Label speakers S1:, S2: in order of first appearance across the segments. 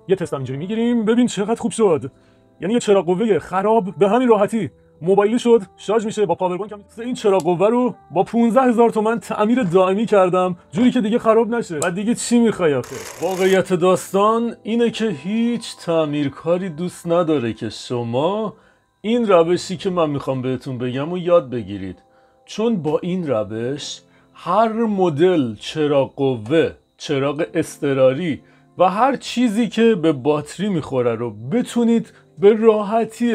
S1: یه تست اینجوری میگیریم ببین چقدر خوب شد. یعنی یه چراغ قوه خراب به همین راحتی موبایلی شد، شارژ میشه با پاور بانک. این چراغ قوه رو با 15000 تومان تعمیر دائمی کردم جوری که دیگه خراب نشه. و دیگه چی میخوای آخه؟ واقعیت داستان اینه که هیچ تعمیرکاری دوست نداره که شما این روشی که من میخوام بهتون بگم و یاد بگیرید، چون با این روش هر مدل چراغ قوه، چراغ اضطراری و هر چیزی که به باتری میخوره رو بتونید به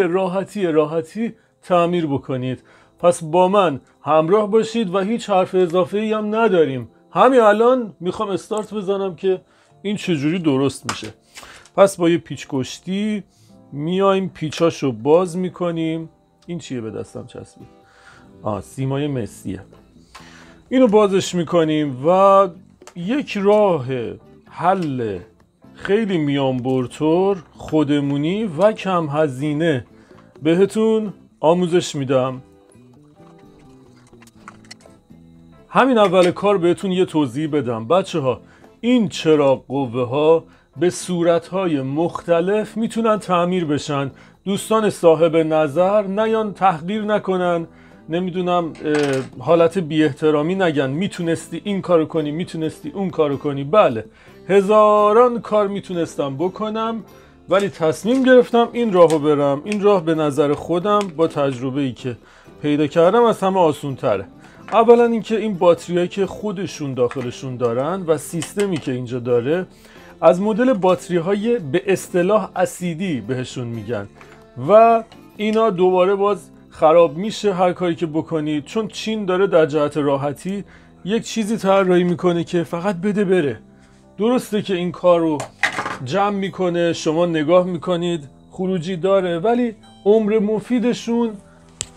S1: راحتی تعمیر بکنید. پس با من همراه باشید و هیچ حرف اضافه ای هم نداریم. همین الان میخوام استارت بزنم که این چجوری درست میشه. پس با یه پیچ کشتی میایم پیچاشو باز میکنیم. این چیه به دستم چسبید؟ سیمای مسیه. اینو بازش میکنیم و یک راه حل خیلی میانبرطور، خودمونی و کم هزینه بهتون آموزش میدم. همین اول کار بهتون یه توضیح بدم بچه ها. این چراغ قوه ها به صورت های مختلف میتونن تعمیر بشن. دوستان صاحب نظر نیان تحقیر نکنن، نمیدونم حالت بی احترامی نگن میتونستی این کارو کنی، میتونستی اون کارو کنی. بله، هزاران کار میتونستم بکنم ولی تصمیم گرفتم این راهو برم. این راه به نظر خودم با تجربه‌ای که پیدا کردم از همه آسون تره. اولا اینکه این باتریایی که خودشون داخلشون دارن و سیستمی که اینجا داره از مدل باتری های به اصطلاح اسیدی بهشون میگن و اینا دوباره باز خراب میشه هر کاری که بکنید، چون چین داره در جهت راحتی یک چیزی طراحی میکنه که فقط بده بره. درسته که این کار رو جمع میکنه، شما نگاه میکنید خروجی داره، ولی عمر مفیدشون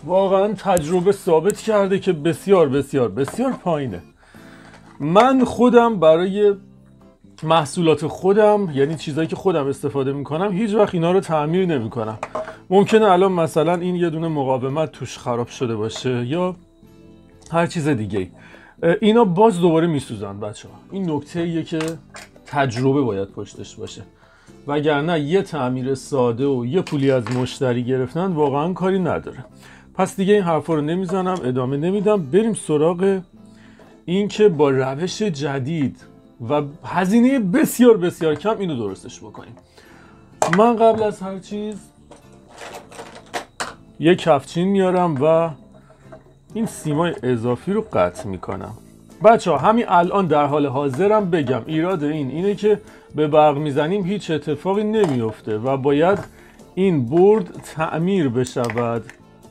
S1: واقعا تجربه ثابت کرده که بسیار بسیار بسیار پایینه. من خودم برای محصولات خودم، یعنی چیزایی که خودم استفاده میکنم، هیچ وقت اینا رو تعمیر نمیکنم. ممکنه الان مثلا این یه دونه مقاومت توش خراب شده باشه یا هر چیز دیگه، اینا باز دوباره میسوزن بچه ها. این نکته ایه که تجربه باید پشتش باشه، وگرنه یه تعمیر ساده و یه پولی از مشتری گرفتن واقعا کاری نداره. پس دیگه این حرفا رو نمیزنم، ادامه نمیدم. بریم سراغ این که با روش جدید و هزینه بسیار بسیار کم اینو درستش بکنیم. من قبل از هر چیز یک کفچین میارم و این سیمای اضافی رو قطع میکنم. بچه ها همین الان در حال حاضرم بگم ایراد اینه که به برق میزنیم هیچ اتفاقی نمیفته و باید این برد تعمیر بشود،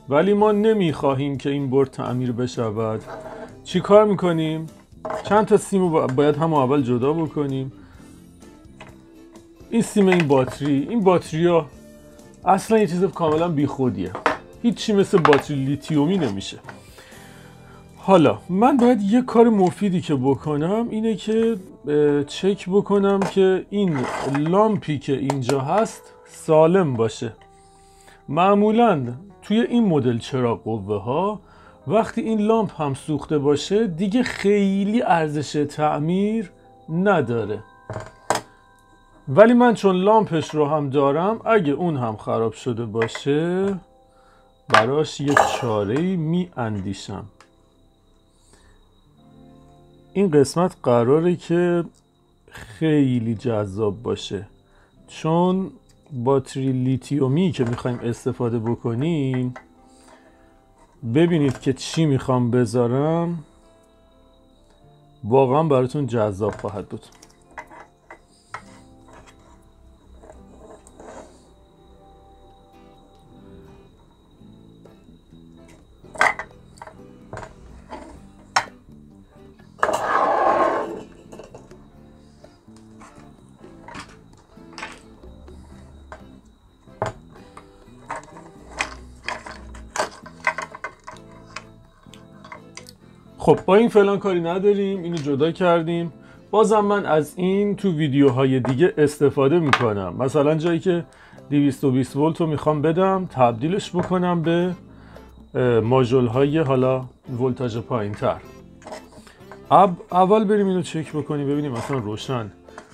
S1: ولی ما نمیخواهیم که این برد تعمیر بشود. چی کار میکنیم؟ چند تا سیم رو باید همون اول جدا بکنیم. این سیم این باتری ها اصلا یه چیز کاملا بیخودیه، هیچی مثل باتری لیتیومی نمیشه. حالا من باید یه کار مفیدی که بکنم اینه که چک بکنم که این لامپی که اینجا هست سالم باشه. معمولاً توی این مدل چراغ قوه ها وقتی این لامپ هم سوخته باشه دیگه خیلی ارزش تعمیر نداره، ولی من چون لامپش رو هم دارم اگه اون هم خراب شده باشه براش یه چاره‌ای می اندیشم. این قسمت قراره که خیلی جذاب باشه، چون باتری لیتیومی که میخوایم استفاده بکنیم، ببینید که چی میخوام بذارم، واقعا براتون جذاب خواهد بود. خب با این فعلا کاری نداریم، اینو جدا کردیم. بازم من از این تو ویدیوهای دیگه استفاده میکنم. مثلا جایی که 220 ولت رو میخوام بدم تبدیلش بکنم به ماژول های حالا ولتاژ پایین تر. اول بریم اینو چک بکنیم ببینیم مثلا روشن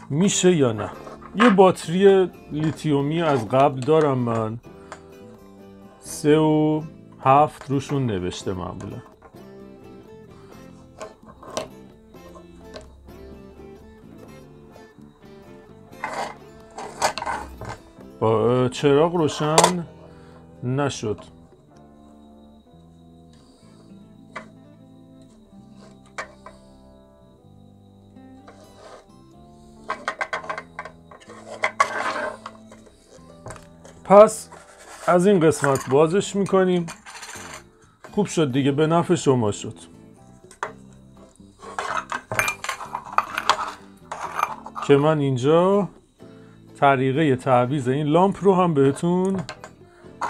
S1: میشه یا نه. یه باتری لیتیومی از قبل دارم من، 3 و 7 روشون نوشته معمولا. با چراغ روشن نشد. پس از این قسمت بازش میکنیم. خوب شد دیگه، به نفع شما شد. که من اینجا طریقه تعویض این لامپ رو هم بهتون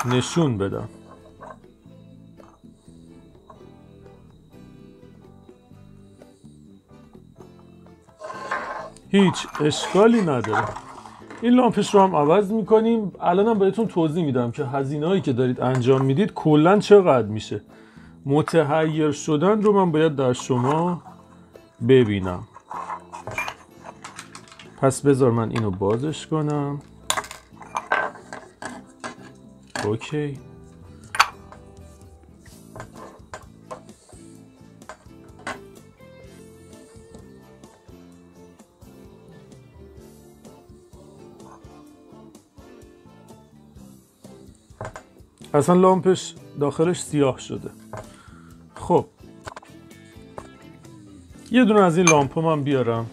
S1: نشون بدم. هیچ اشکالی نداره. این لامپش رو هم عوض میکنیم. الانم بهتون توضیح میدم که هزینه هایی که دارید انجام میدید کلن چقدر میشه. متحیر شدن رو من باید در شما ببینم. پس بذار من اینو بازش کنم. اوکی. اصلا لامپش داخلش سیاه شده. خب یه دونه از این لامپ من بیارم.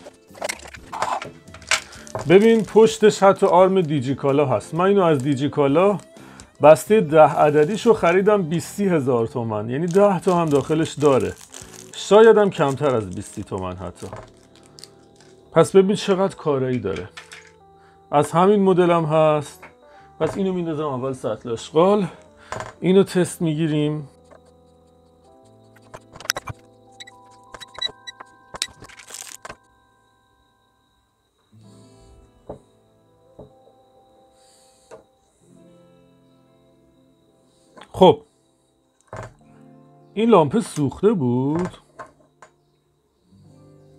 S1: ببین پشتش حتی آرم دیجیکالا هست. من اینو از دیجیکالا بسته 10 عددیشو خریدم 20,000 تومان. یعنی 10 تا هم داخلش داره. شاید هم کمتر از 20 تومان حتی. پس ببین چقدر کارایی داره. از همین مدل هم هست. پس اینو میندازم اول سطل اشغال. اینو تست میگیریم. خب این لامپ سوخته بود.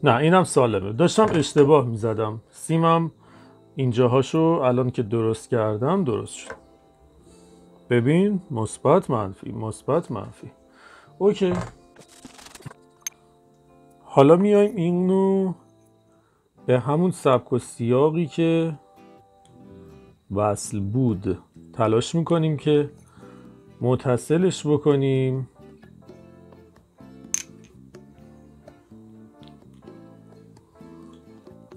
S1: نه اینم سالمه. داشتم اشتباه میزدم. سیمم اینجاهاشو الان که درست کردم درست شد. ببین مثبت منفی مثبت منفی. اوکی. حالا میایم اینو به همون سبک و سیاقی که وصل بود تلاش میکنیم که متصلش بکنیم.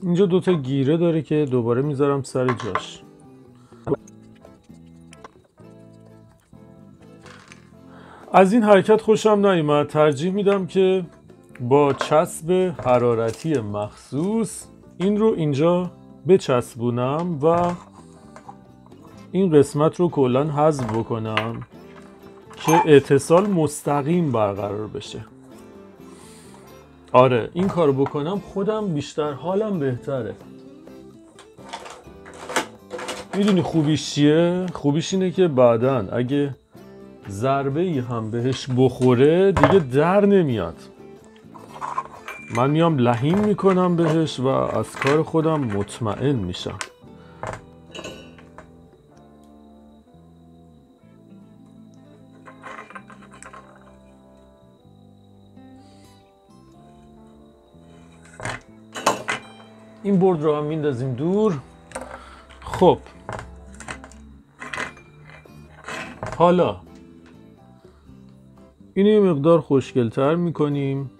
S1: اینجا دوتا گیره داره که دوباره میذارم سر جاش. از این حرکت خوشم نیومد. ترجیح میدم که با چسب حرارتی مخصوص این رو اینجا بچسبونم و این قسمت رو کلاً حذف بکنم که اتصال مستقیم برقرار بشه. آره این کار بکنم خودم بیشتر حالم بهتره. میدونی خوبیش چیه؟ خوبیش اینه که بعداً اگه ضربه ای هم بهش بخوره دیگه در نمیاد. من میام لحیم میکنم بهش و از کار خودم مطمئن میشم. این برد رو هم میندازیم دور. خب حالا اینو یه مقدار خوشگل‌تر میکنیم.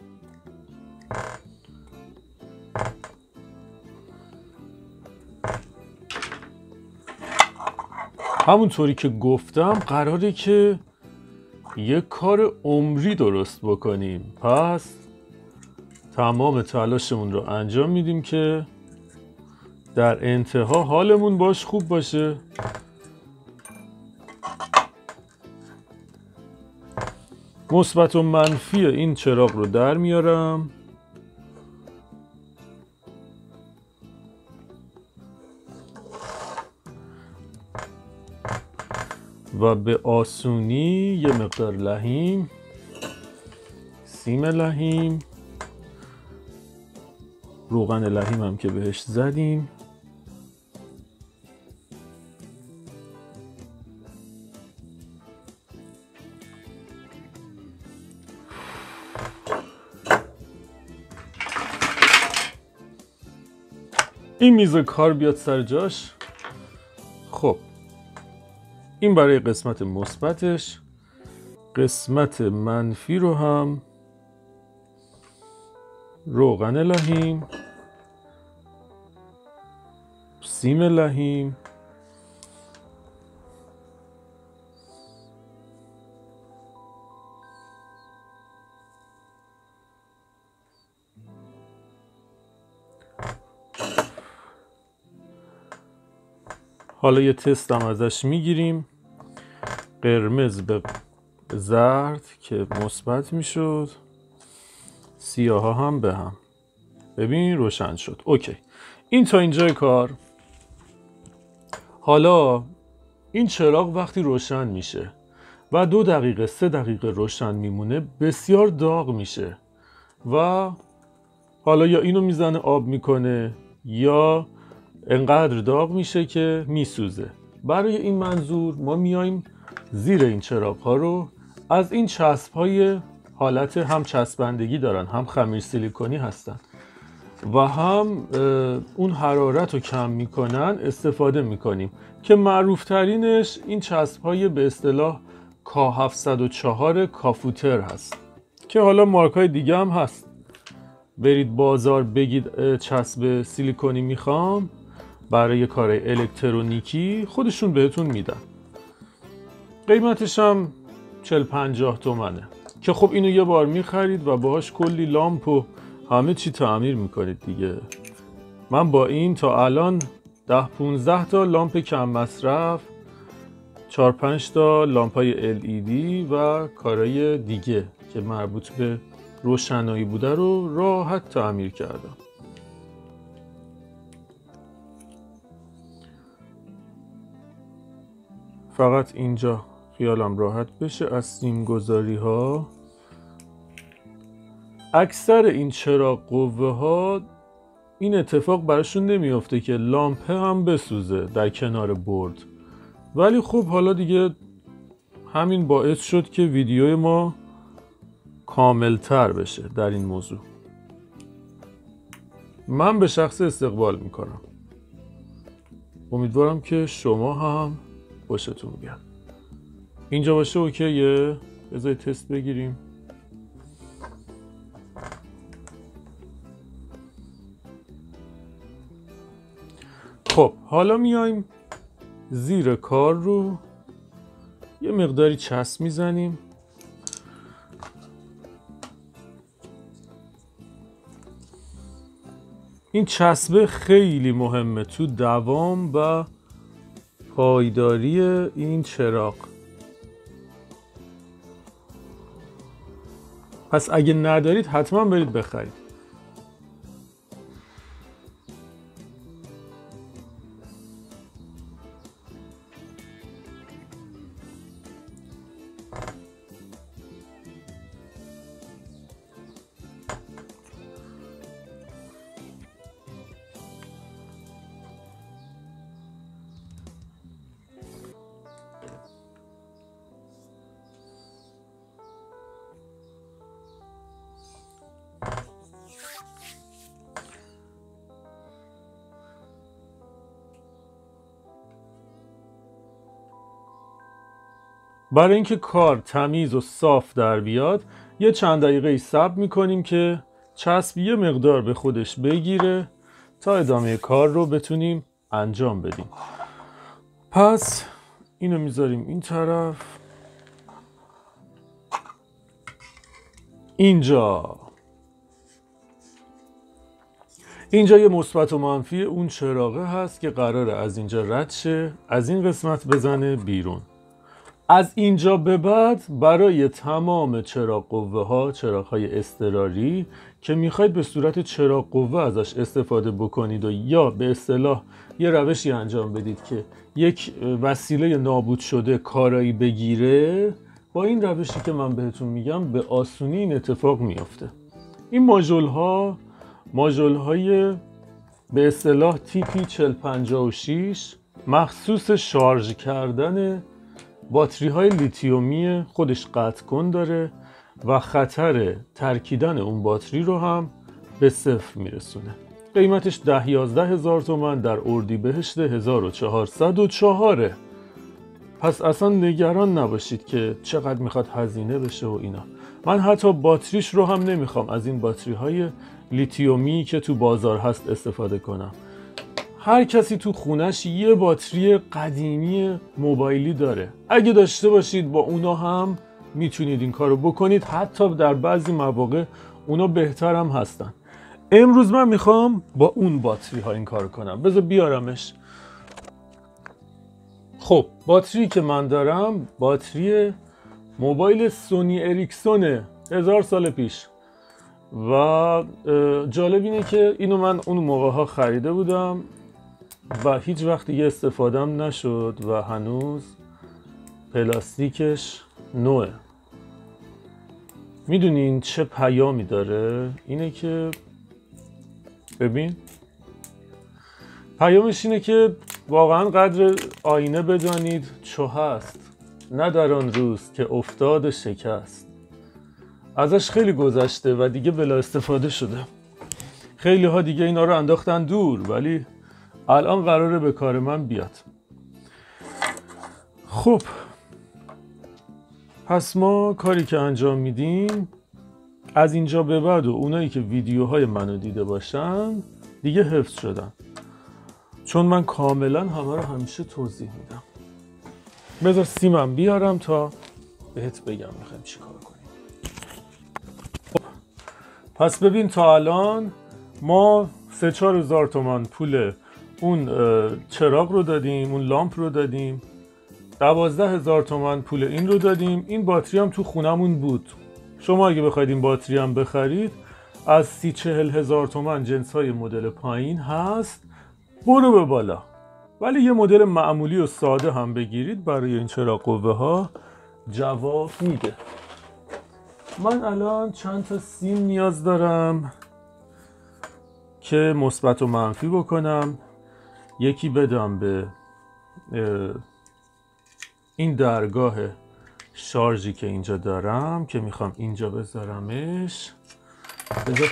S1: همونطوری که گفتم قراره که یه کار عمری درست بکنیم. پس تمام تلاشمون رو انجام میدیم که در انتها حالمون باش خوب باشه. مثبت و منفی این چراغ رو در میارم. و به آسونی یه مقدار لحیم، سیم لحیم، روغن لحیم هم که بهش زدیم این میز کار بیاد سر جاش. خب این برای قسمت مثبتش. قسمت منفی رو هم روغن لحیم، سیم لحیم، حالا یه تست هم ازش میگیریم. قرمز به زرد که مثبت میشد، سیاه ها هم به هم. ببین روشن شد. اوکی، این تا اینجای کار. حالا این چراغ وقتی روشن میشه و 2 دقیقه 3 دقیقه روشن میمونه بسیار داغ میشه و حالا یا اینو میزنه آب میکنه یا انقدر داغ میشه که میسوزه. برای این منظور ما میایم زیر این چراغ ها رو از این چسب های حالت هم چسبندگی دارن، هم خمیر سیلیکونی هستن و هم اون حرارت رو کم میکنن استفاده میکنیم که معروف ترینش این چسب های به اصطلاح K704 کافوتر هست که حالا مارک های دیگه هم هست. برید بازار بگید چسب سیلیکونی میخوام برای کار الکترونیکی، خودشون بهتون میدن. قیمتش هم 40-50 تومنه که خب اینو یه بار میخرید و باهاش کلی لامپ و همه چی تعمیر میکنید دیگه. من با این تا الان 10-15 تا لامپ کم مصرف، 4-5 تا لامپای LED و کارهای دیگه که مربوط به روشنایی بوده رو راحت تعمیر کردم. فقط اینجا خیالم راحت بشه از سیمگذاری ها. اکثر این چراغ قوه ها این اتفاق براشون نمیافته که لامپه هم بسوزه در کنار برد، ولی خب حالا دیگه همین باعث شد که ویدیوی ما کاملتر بشه در این موضوع. من به شخص استقبال میکنم. امیدوارم که شما هم خوشتون بیاد. اینجا باشه اوکیه؟ بذارید تست بگیریم. خب حالا میایم زیر کار رو یه مقداری چسب میزنیم. این چسبه خیلی مهمه تو دوام و پایداری این چراغ. پس اگه ندارید حتما برید بخرید. برای اینکه کار تمیز و صاف در بیاد یه چند دقیقه صبر میکنیم که چسب یه مقدار به خودش بگیره تا ادامه کار رو بتونیم انجام بدیم. پس اینو میذاریم این طرف. اینجا یه مثبت و منفی اون چراغه هست که قراره از اینجا رد شه، از این قسمت بزنه بیرون. از اینجا به بعد برای تمام چراغ قوه ها، چراغ های اضطراری که میخواید به صورت چراغ قوه ازش استفاده بکنید و یا به اصطلاح یه روشی انجام بدید که یک وسیله نابود شده کارایی بگیره، با این روشی که من بهتون میگم به آسونی این اتفاق میافته. این ماژول های به اصطلاح تیپی 4056 مخصوص شارژ کردن باتری های لیتیومی خودش قطع کن داره و خطر ترکیدن اون باتری رو هم به صفر میرسونه. قیمتش 10-11 هزار تومان در اردیبهشت 1404. پس اصلا نگران نباشید که چقدر میخواد هزینه بشه و اینا. من حتی باتریش رو هم نمیخوام از این باتری های لیتیومی که تو بازار هست استفاده کنم. هر کسی تو خونش یه باتری قدیمی موبایلی داره. اگه داشته باشید با اونا هم میتونید این کارو بکنید. حتی در بعضی مواقع اونا بهتر هم هستن. امروز من میخوام با اون باتری ها این کارو کنم. بذار بیارمش. خب باتری که من دارم باتری موبایل سونی اریکسونه 1000 سال پیش و جالب اینه که اینو من اون موقع ها خریده بودم و هیچ وقت دیگه استفادهم نشد و هنوز پلاستیکش نوه. میدونین چه پیامی داره؟ اینه که ببین پیامش اینه که واقعا قدر آینه بدانید چو هست، نه در آن روز که افتاد شکست. ازش خیلی گذشته و دیگه بلا استفاده شده. خیلی ها دیگه اینا رو انداختن دور ولی الان قراره به کار من بیاد. خب پس ما کاری که انجام میدیم از اینجا به بعد و اونایی که ویدیوهای منو دیده باشن دیگه حفظ شدن، چون من کاملا همه رو همیشه توضیح میدم. بذار سیمم بیارم تا بهت بگم میخوایم چی کار کنیم. پس ببین تا الان ما 3-4 هزار تومان پول اون چراغ رو دادیم، اون لامپ رو دادیم، 12 هزار تومان پول این رو دادیم. این باتری هم تو خونمون بود. شما اگه بخواید این باتری هم بخرید از 30-40 هزار تومان جنس های مدل پایین هست، برو به بالا. ولی یه مدل معمولی و ساده هم بگیرید برای این چراغ قوه ها جواب میده. من الان چند تا سیم نیاز دارم که مثبت و منفی بکنم. یکی بدم به این درگاه شارژی که اینجا دارم که میخوام اینجا بذارمش. بذار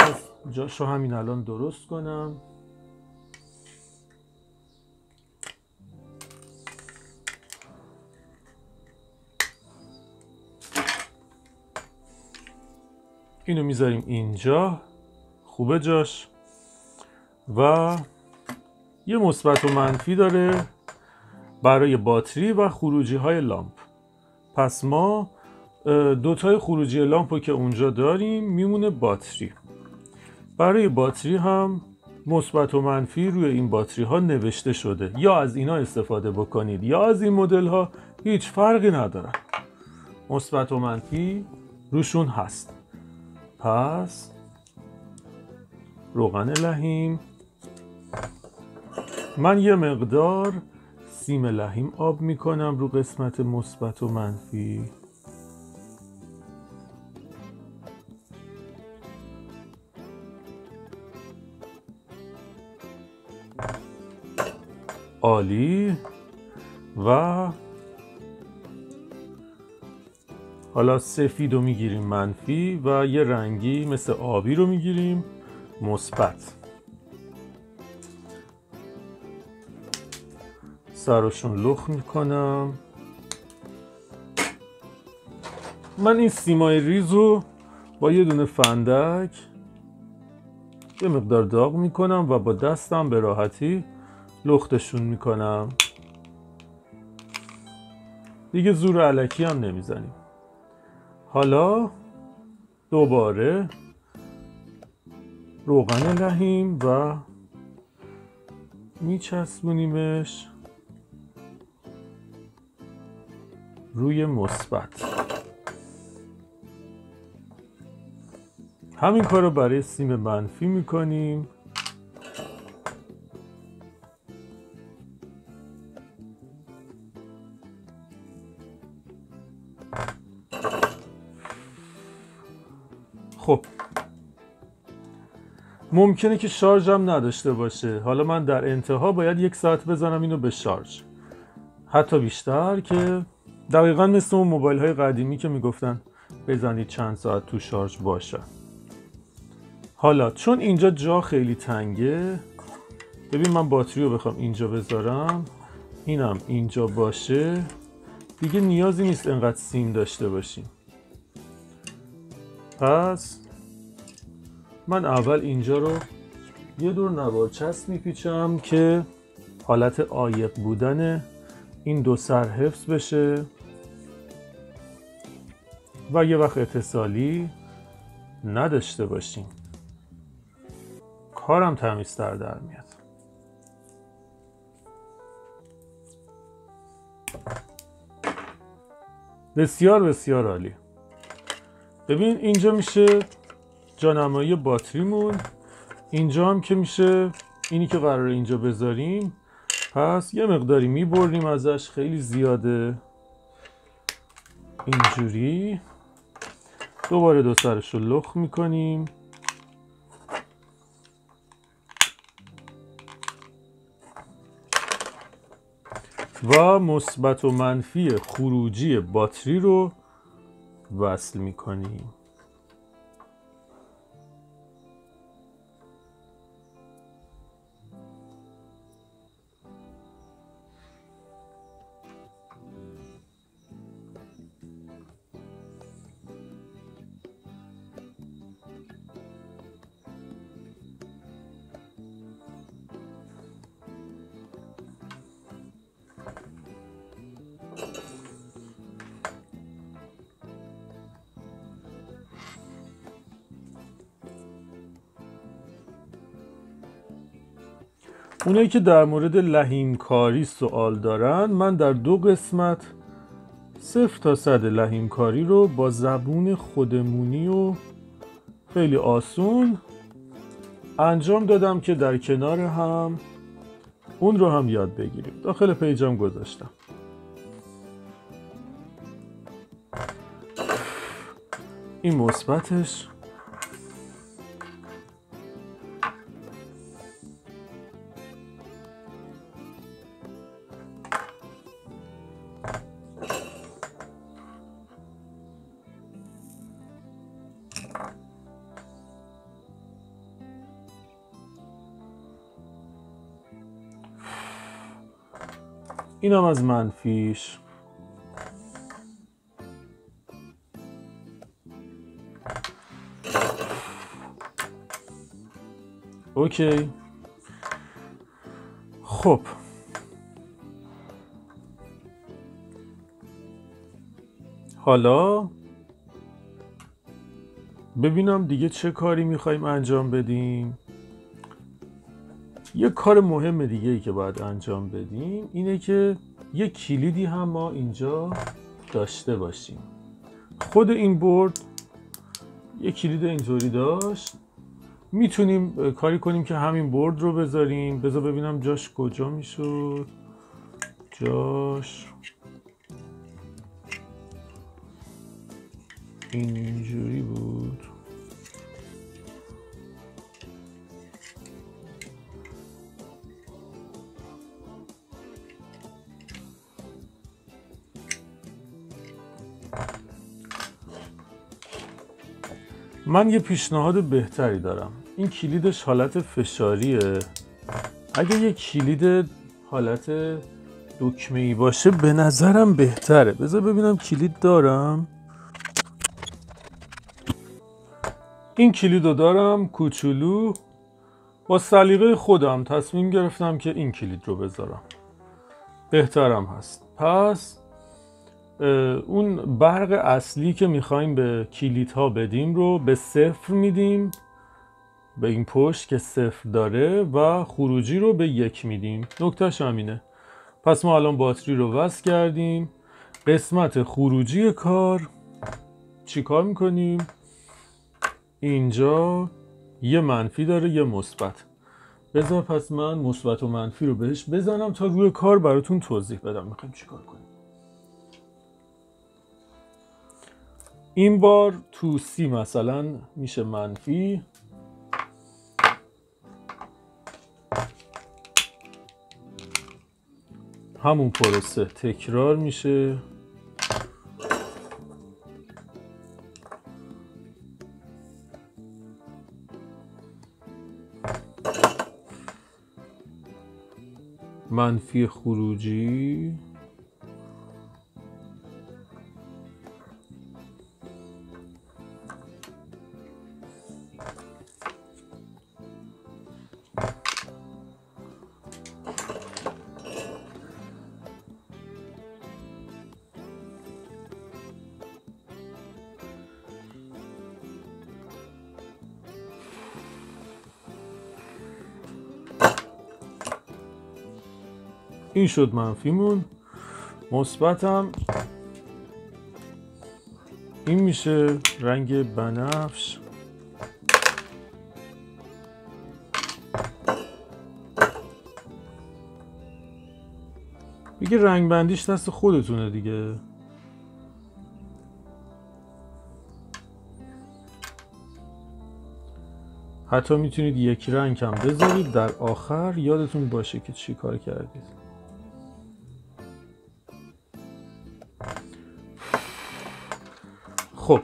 S1: جاشو همین الان درست کنم. اینو میذاریم اینجا، خوبه جاش. و یه مثبت و منفی داره برای باتری و خروجی های لامپ. پس ما دوتای خروجی لامپ رو که اونجا داریم میمونه باتری. برای باتری هم مثبت و منفی روی این باتری ها نوشته شده. یا از اینا استفاده بکنید یا از این مدل ها، هیچ فرقی نداره. مثبت و منفی روشون هست. پس روغن لحیم، من یه مقدار سیم لحیم آب میکنم رو قسمت مثبت و منفی. عالی. و حالا سفید رو میگیریم منفی و یه رنگی مثل آبی رو میگیریم مثبت. سرشون لخ میکنم. من این سیمای ریز رو با یه دونه فندک یه مقدار داغ میکنم و با دستم به راحتی لختشون میکنم. دیگه زور الکی هم نمیزنیم. حالا دوباره روغن لحیم و میچسبونیمش روی مثبت. همین کار رو برای سیم منفی میکنیم. خب ممکنه که شارژ هم نداشته باشه. حالا من در انتها باید 1 ساعت بزنم اینو به شارژ، حتی بیشتر، که دقیقا مثل اون موبایل های قدیمی که میگفتن بزنید چند ساعت تو شارژ باشه. حالا چون اینجا جا خیلی تنگه، ببین من باتری رو بخوام اینجا بذارم، اینم اینجا باشه، دیگه نیازی نیست انقدر سیم داشته باشیم. پس من اول اینجا رو یه دور نوار چسب میپیچم که حالت عایق بودن این دو سر حفظ بشه و یه وقت اتصالی نداشته باشیم. کارم تمیزتر در میاد. بسیار بسیار عالی. ببین اینجا میشه جانمایی باتریمون، اینجا هم که میشه اینی که قراره اینجا بذاریم. پس یه مقداری میبریم ازش، خیلی زیاده، اینجوری. دوباره دو سرش رو لخ میکنیم و مثبت و منفی خروجی باتری رو وصل میکنیم. اونایی که در مورد لحیمکاری سوال دارن، من در 2 قسمت 0 تا 100 لحیمکاری رو با زبون خودمونی و خیلی آسون انجام دادم که در کنار هم اون رو هم یاد بگیریم. داخل پیجم گذاشتم. این مثبتش، اینم از منفیش. اوکی. خب حالا ببینم دیگه چه کاری میخوایم انجام بدیم. یه کار مهم دیگه ای که باید انجام بدیم اینه که یه کلیدی هم ما اینجا داشته باشیم. خود این بورد یه کلید اینطوری داشت. میتونیم کاری کنیم که همین بورد رو بذاریم. بذار ببینم جاش کجا میشد. جاش اینجوری بود. من یه پیشنهاد بهتری دارم. این کلیدش حالت فشاریه. اگه یه کلید حالت دکمه‌ای باشه به نظرم بهتره. بذار ببینم کلید دارم. این کلید رو دارم، کوچولو. با سلیقه خودم تصمیم گرفتم که این کلید رو بذارم. بهترم هست. پس اون برق اصلی که میخوایم به کلیدها بدیم رو به 0 میدیم، به این پشت که 0 داره، و خروجی رو به 1 میدیم. نکتهش همینه. پس ما الان باتری رو وصل کردیم. قسمت خروجی کار چی کار میکنیم؟ اینجا یه منفی داره یه مثبت. بذار پس من مثبت و منفی رو بهش بزنم تا روی کار براتون توضیح بدم میخوایم چی کار کنیم. این بار تو سی مثلا میشه منفی، همون پروسه تکرار میشه. منفی خروجی این شد منفیمون. مثبتم این میشه رنگ بنفش. دیگه رنگ بندیش دست خودتونه دیگه. حتی میتونید یک رنگ هم بذارید در آخر، یادتون باشه که چی کار کردید. خب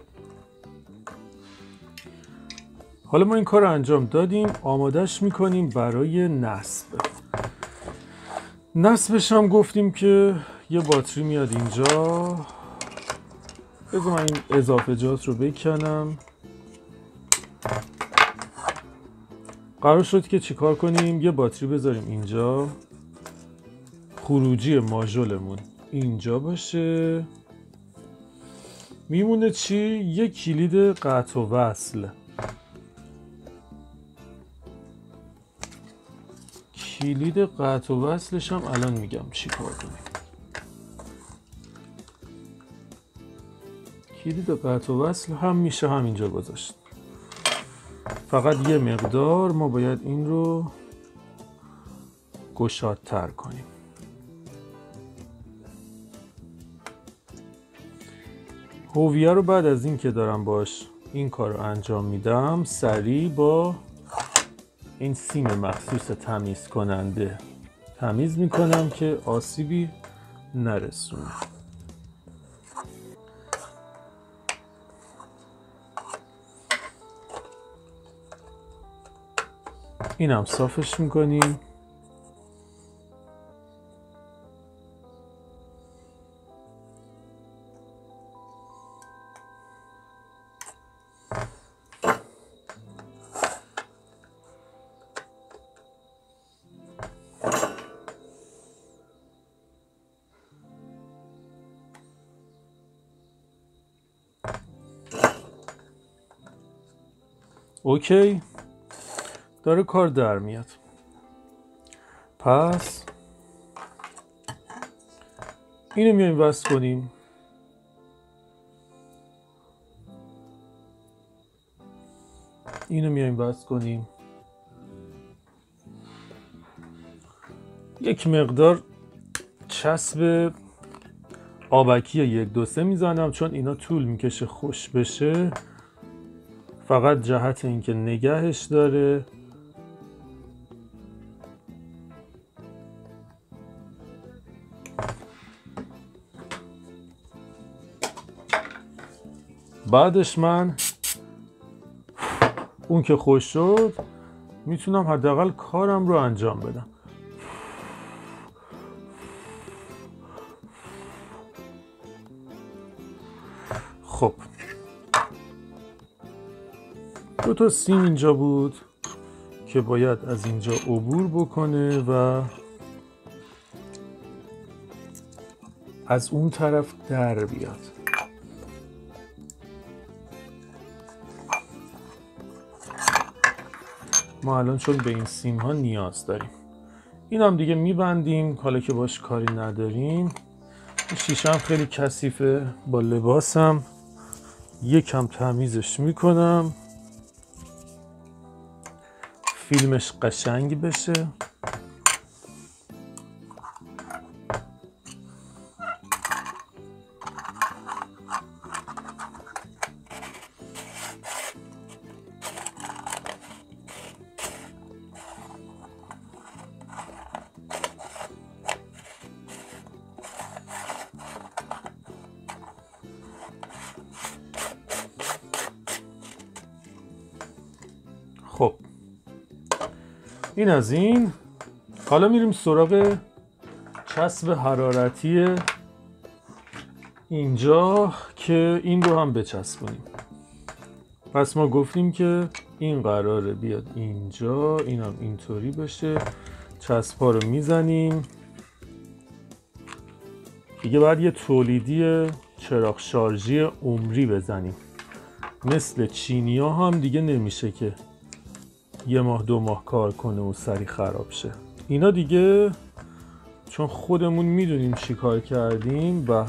S1: حالا ما این کار رو انجام دادیم، آمادش میکنیم برای نصب. نصبش هم گفتیم که یه باتری میاد اینجا. بذار من این اضافه جات رو بکنم. قرار شد که چیکار کنیم؟ یه باتری بذاریم اینجا، خروجی ماژولمون اینجا باشه. میمونه چی؟ یه کلید قطع و وصل. کلید قطع و وصلش هم الان میگم چی کار کنیم. کلید قطع و وصل هم میشه همینجا گذاشت. فقط یه مقدار ما باید این رو گشادتر کنیم. هویه رو بعد از این که دارم باش این کار رو انجام میدم، سریع با این سیم مخصوص تمیز کننده تمیز میکنم که آسیبی نرسونه. اینم صافش میکنیم. اوکی، داره کار در میاد. پس اینو میایم وصل کنیم. اینو میایم وصل کنیم. یک مقدار چسب آبکی 1 2 3 میزنم چون اینا طول میکشه خوش بشه. فقط جهت اینکه نگهش داره. بعدش من اون که خوش شد میتونم حداقل کارم رو انجام بدم. خب 2 تا سیم اینجا بود که باید از اینجا عبور بکنه و از اون طرف در بیاد. ما الان چون به این سیم ها نیاز داریم. این هم دیگه میبندیم حالا که باش کاری نداریم. شیشه هم خیلی کثیفه، با لباسم یکم تمیزش میکنم فیلمش قشنگ بشه. خب این از این. حالا میریم سراغ چسب حرارتی اینجا که این رو هم بچسبونیم. پس ما گفتیم که این قراره بیاد اینجا، این هم اینطوری بشه. چسب ها رو میزنیم دیگه. بعد یه تولیدی چراغ شارژی عمری بزنیم. مثل چینی ها هم دیگه نمیشه که 1 ماه 2 ماه کار کنه و سریع خراب شه. اینا دیگه چون خودمون میدونیم چی کار کردیم و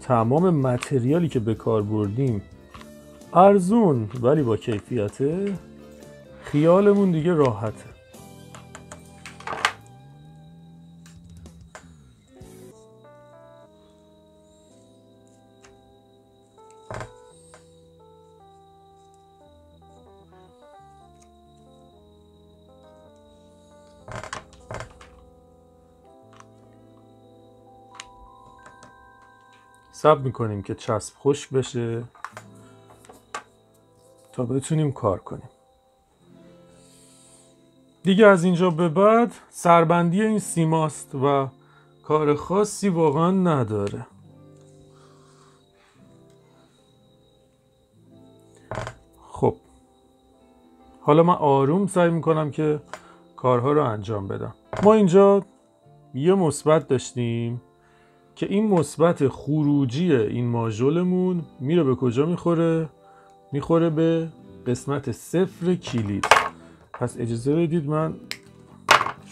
S1: تمام متریالی که به کار بردیم ارزون ولی با کیفیته، خیالمون دیگه راحته. صبر میکنیم که چسب خشک بشه تا بتونیم کار کنیم. دیگه از اینجا به بعد سربندی این سیماست و کار خاصی واقعا نداره. خب حالا من آروم سعی میکنم که کارها رو انجام بدم. ما اینجا یه مثبت داشتیم که این مثبت خروجی این ماژولمون میره به کجا میخوره؟ میخوره به قسمت 0 کلید. پس اجازه بدید من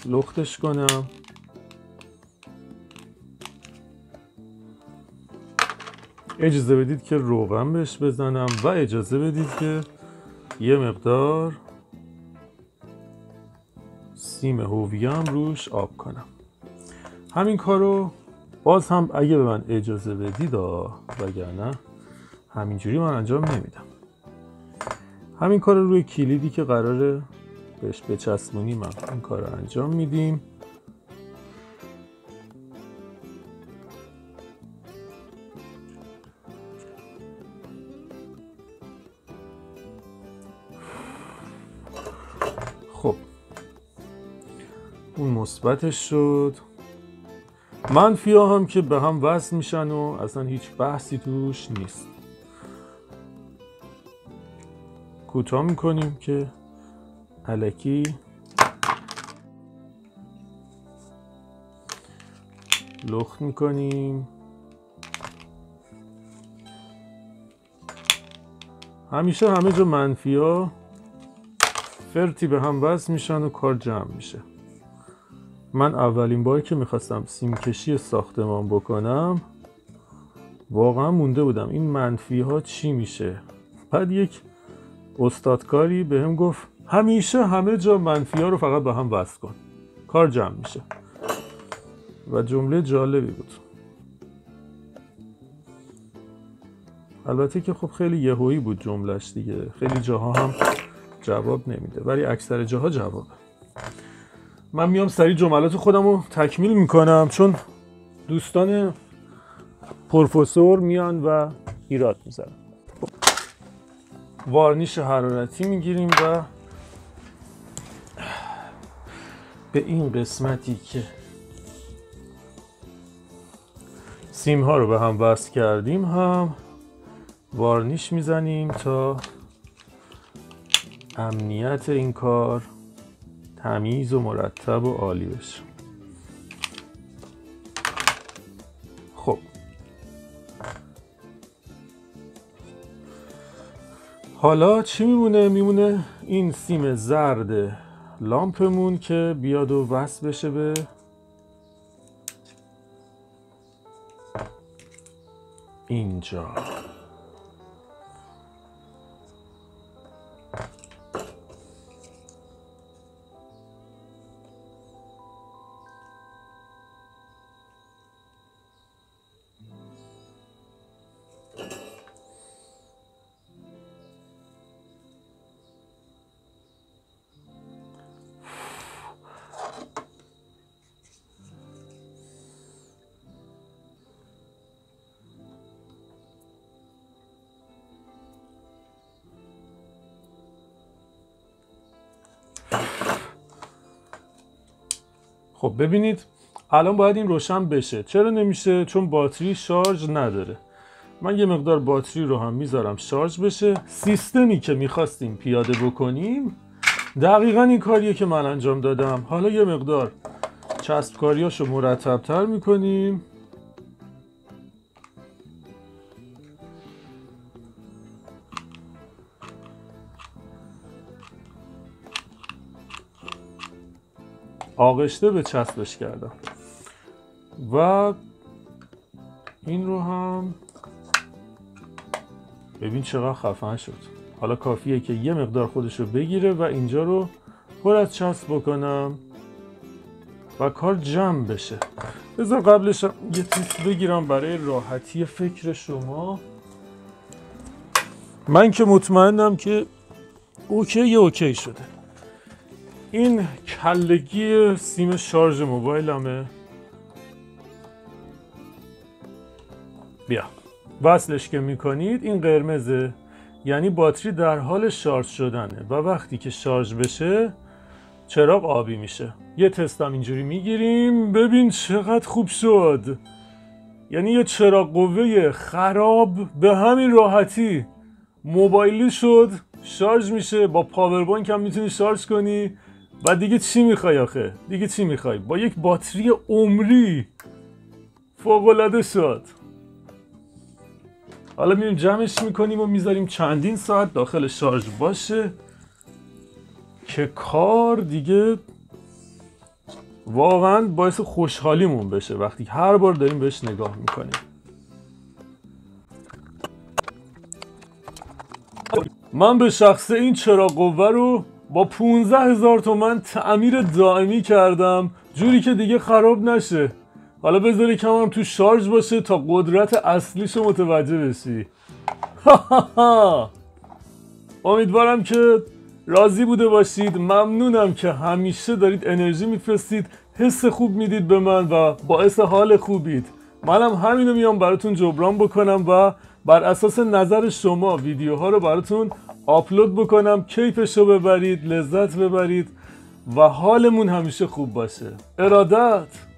S1: لختش کنم. اجازه بدید که روغن بهش بزنم و اجازه بدید که یه مقدار سیم هویه هم روش آب کنم. همین کارو باز هم اگه به من اجازه بدید وگرنه همینجوری من انجام نمیدم. همین کار رو روی کلیدی که قراره بهش بچسبونیم این کار رو انجام میدیم. خب اون مثبتش شد. منفی ها هم که به هم وصل میشن و اصلا هیچ بحثی توش نیست. کوتاه میکنیم که الکی لخت میکنیم. همیشه همه جا منفی ها فرتی به هم وصل میشن و کار جمع میشه. من اولین باری که میخواستم سیمکشی ساختمان بکنم واقعا مونده بودم این منفی ها چی میشه. بعد یک استادکاری به هم گفت همیشه همه جا منفی ها رو فقط به هم وصل کن، کار جمع میشه. و جمله جالبی بود. البته که خب خیلی یهویی بود جملهش دیگه، خیلی جاها هم جواب نمیده ولی اکثر جاها جوابه. من میام سریع جملات خودم رو تکمیل میکنم چون دوستان پروفسور میان و ایراد میزنن. وارنیش حرارتی میگیریم و به این قسمتی که سیم ها رو به هم وصل کردیم هم وارنیش میزنیم تا امنیت این کار تمیز و مرتب و عالی بشه. خب حالا چی میمونه؟ میمونه این سیم زرد لامپمون که بیاد و وصل بشه به اینجا. خب ببینید الان باید این روشن بشه. چرا نمیشه؟ چون باتری شارژ نداره. من یه مقدار باتری رو هم میذارم شارژ بشه. سیستمی که میخواستیم پیاده بکنیم دقیقا این کاریه که من انجام دادم. حالا یه مقدار چسب کاریاشو مرتب تر میکنیم. آغشته به چسبش کردم و این رو هم ببین چقدر خفن شد. حالا کافیه که یه مقدار خودش رو بگیره و اینجا رو پر از چسب بکنم و کار جمع بشه. بذار قبلش یه تیست بگیرم برای راحتی فکر شما. من که مطمئنم که اوکی شده. این کلگی سیم شارژ موبایلمه. بیا وصلش که میکنید این قرمزه، یعنی باتری در حال شارژ شدنه و وقتی که شارژ بشه چراغ آبی میشه. یه تستم اینجوری میگیریم. ببین چقدر خوب شد. یعنی یه چراغ قوه خراب به همین راحتی موبایلی شد، شارژ میشه، با پاور بانک هم میتونی شارژ کنی و دیگه چی میخوای آخه؟ دیگه چی میخوای؟ با یک باتری عمری فوق‌العاده شد. حالا میریم جمعش میکنیم و میذاریم چندین ساعت داخل شارژ باشه که کار دیگه واقعا باعث خوشحالیمون بشه وقتی هر بار داریم بهش نگاه میکنیم. من به شخصه این چراغ قوه رو با 15,000 تومان تعمیر دائمی کردم جوری که دیگه خراب نشه. حالا بذار یکم هم تو شارژ باشه تا قدرت اصلیشو متوجه بشی. امیدوارم که راضی بوده باشید. ممنونم که همیشه دارید انرژی میفرستید، حس خوب میدید به من و باعث حال خوبید. منم همینو میام براتون جبران بکنم و بر اساس نظر شما ویدیوها رو براتون آپلود بکنم. کیفشو ببرید، لذت ببرید و حالمون همیشه خوب باشه. ارادت.